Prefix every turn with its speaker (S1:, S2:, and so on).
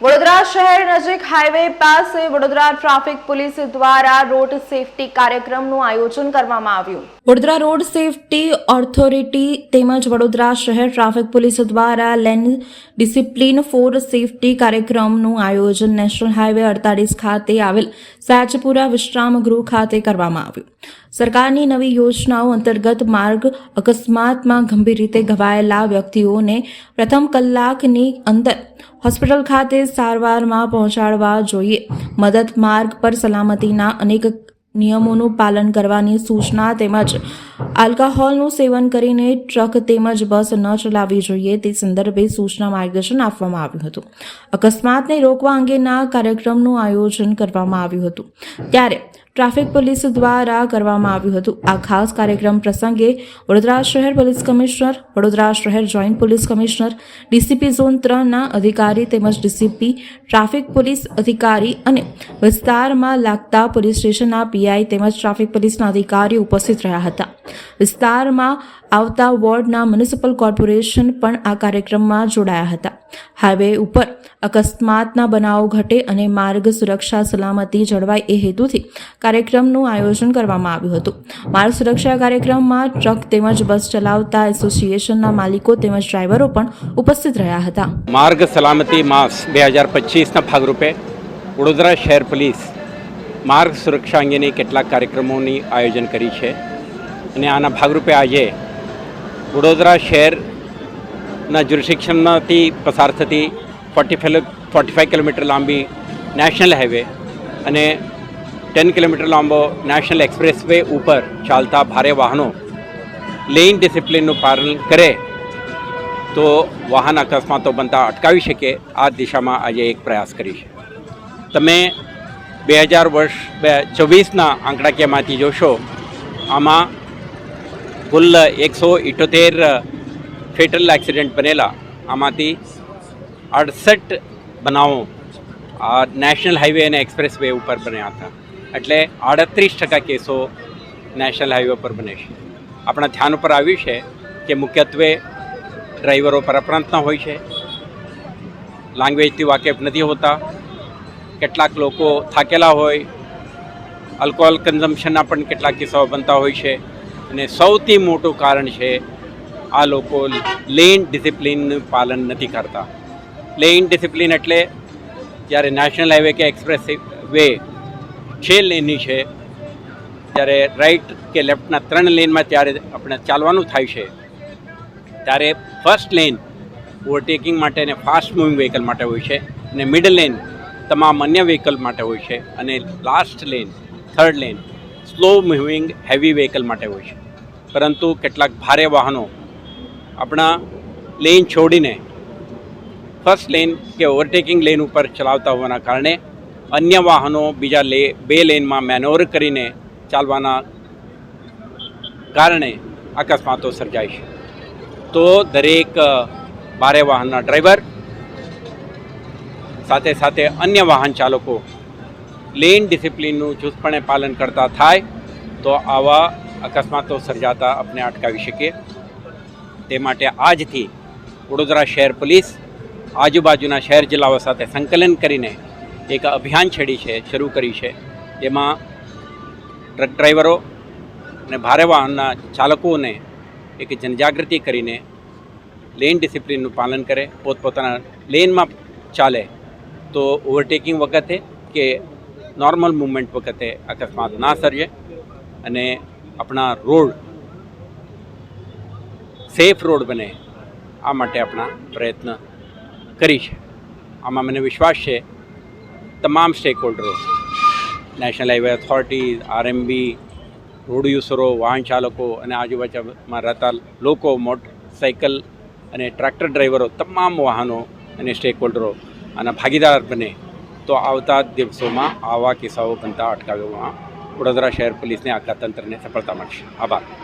S1: વડોદરા શહેર નજીક હાઈવે પાસે વડોદરા ટ્રાફિક પોલીસ દ્વારા રોડ સેફટી કાર્યક્રમનું આયોજન કરવામાં આવ્યું। વડોદરા રોડ સેફટી ઓથોરિટી તેમજ વડોદરા શહેર ટ્રાફિક પોલીસ દ્વારા લેન ડિસિપ્લિન ફોર સેફટી કાર્યક્રમનું આયોજન નેશનલ હાઈવે 48 ખાતે આવેલ સાચપુરા વિશ્રામ ગૃહ ખાતે કરવામાં આવ્યું। સરકારની નવી યોજનાઓ અંતર્ગત માર્ગ અકસ્માતમાં ગંભીર રીતે ઘવાયેલા વ્યક્તિઓને પ્રથમ કલાકની અંદર હોસ્પિટલ ખાતે સારવારમાં પહોંચાડવા જોઈએ। મદદ માર્ગ પર સલામતીના અનેક નિયમોનું પાલન કરવાની સૂચના તેમજ આલ્કોહોલનું સેવન કરીને ટ્રક તેમજ બસ ન ચલાવવી જોઈએ તે સંદર્ભે સૂચના માર્ગદર્શન આપવામાં આવ્યું હતું। અકસ્માતને રોકવા અંગેના કાર્યક્રમનું આયોજન કરવામાં આવ્યું હતું ત્યારે ટ્રાફિક પોલીસ દ્વારા કરવામાં આવ્યું હતું। આ ખાસ કાર્યક્રમ પ્રસંગે વડોદરા શહેર પોલીસ કમિશનર, વડોદરા શહેર joint police commissioner, DCP zone 3ના અધિકારી તેમજ ડીસીપી ટ્રાફિક પોલીસ અધિકારી અને વિસ્તારમાં લાગતા પોલીસ સ્ટેશનના પીઆઈ તેમજ ટ્રાફિક પોલીસના અધિકારીઓ ઉપસ્થિત રહ્યા હતા। વિસ્તારમાં આવતા વોર્ડના મ્યુનિસિપલ કોર્પોરેશન પણ આ કાર્યક્રમમાં જોડાયા હતા। હાઈવે ઉપર અકસ્માતના બનાવો ઘટે અને માર્ગ સુરક્ષા સલામતી જળવાય એ હેતુથી કાર્યક્રમનું આયોજન કરવામાં આવ્યું હતું। માર્ગ સુરક્ષા કાર્યક્રમમાં ટ્રક તેમજ બસ ચલાવતા એસોસિએશનના માલિકો તેમજ ડ્રાઈવરો પણ ઉપસ્થિત રહ્યા હતા।
S2: માર્ગ સલામતી માસ 2025ના ભાગરૂપે વડોદરા શહેર પોલીસ માર્ગ સુરક્ષા અંગેની કેટલાક કાર્યક્રમોની આયોજન કરી છે અને આના ભાગરૂપે આજે વડોદરા શહેરના જ્યુરિસ્ડિક્શનમાંથી પસાર થતી 45 કિલોમીટર લાંબી નેશનલ હાઈવે અને 10 કિલોમીટર લાંબો નેશનલ એક્સપ્રેસવે ઉપર ચાલતા ભારે વાહનો લેન ડિસિપ્લિનનું પાલન કરે તો વાહન અકસ્માતો બનતા અટકાવી શકે આ દિશામાં આજે એક પ્રયાસ કરી છે। તમે 2024ના આંકડાકીયમાંથી જોશો આમાં કુલ 178 ફેટલ એક્સિડન્ટ બનેલા, આમાંથી 68 બનાવો આ નેશનલ હાઈવે અને એક્સપ્રેસવે ઉપર બન્યા હતા। એટલે 38% કેસો નેશનલ હાઈવે પર બને છે। આપણા ધ્યાન ઉપર આવ્યું છે કે મુખ્યત્વે ડ્રાઈવરો પરપ્રાંતના હોય છે, લેંગ્વેજથી વાકેફ નથી હોતા, કેટલાક લોકો થાકેલા હોય, આલ્કોહોલ કન્ઝમ્પશનના પણ કેટલાક કિસ્સાઓ બનતા હોય છે અને સૌથી મોટું કારણ છે આ લોકો લેન ડિસિપ્લિનનું પાલન નથી કરતા। લેન ડિસિપ્લિન એટલે જ્યારે નેશનલ હાઈવે કે એક્સપ્રેસ વે 6 લેનની છે ત્યારે રાઈટ કે લેફ્ટના 3 લેનમાં ત્યારે આપણે ચાલવાનું થાય છે ત્યારે ફર્સ્ટ લેન ઓવરટેકિંગ માટે અને ફાસ્ટ મૂવિંગ વ્હીકલ માટે હોય છે અને મિડલ લેન તમામ અન્ય વ્હીકલ માટે હોય છે અને last lane third lane slow moving heavy vehicle માટે હોય છે। પરંતુ કેટલાક ભારે વાહનો આપણા લેન છોડીને ફર્સ્ટ લેન કે ઓવરટેકિંગ લેન ઉપર ચલાવતા હોવાના કારણે અન્ય વાહનો બીજા 2 લેનમાં મેનોવર કરીને ચાલવાના કારણે અકસ્માતો સર્જાય છે। તો દરેક ભારે વાહનના ડ્રાઈવર સાથે સાથે અન્ય વાહન ચાલકો લેન ડિસિપ્લિનનું ચુસ્તપણે પાલન કરતા થાય તો આવા અકસ્માતો સર્જાતા આપણે અટકાવી શકીએ। તે માટે આજથી વડોદરા શહેર પોલીસ આજુબાજુના શહેર જિલ્લાઓ સાથે સંકલન કરીને એક અભિયાન શરૂ કરી છે। જેમાં ટ્રક ડ્રાઈવરો અને ભારે વાહનના ચાલકોને એક જનજાગૃતિ કરીને લેન ડિસિપ્લિનનું પાલન કરે, પોતપોતાના લેનમાં ચાલે તો ઓવરટેકિંગ વખતે કે નોર્મલ મૂવમેન્ટ વખતે અકસ્માત ના સર્જે અને આપણા રોડ સેફ રોડ બને આ માટે આપણા પ્રયત્ન કરી છે। આમાં મને વિશ્વાસ છે તમામ સ્ટેક હોલ્ડરો, national highway authority, RMB, road યુઝરો, વાહન ચાલકો અને આજુબાજુમાં રહેતા લોકો, મોટરસાઇકલ અને ટ્રેક્ટર ડ્રાઈવરો, તમામ વાહનો અને સ્ટેક હોલ્ડરો આના ભાગીદાર બને તો આવતા દિવસોમાં આવા કિસ્સાઓ બનતા અટકાવવામાં વડોદરા શહેર પોલીસને આખા તંત્રને સફળતા મળશે। આભાર।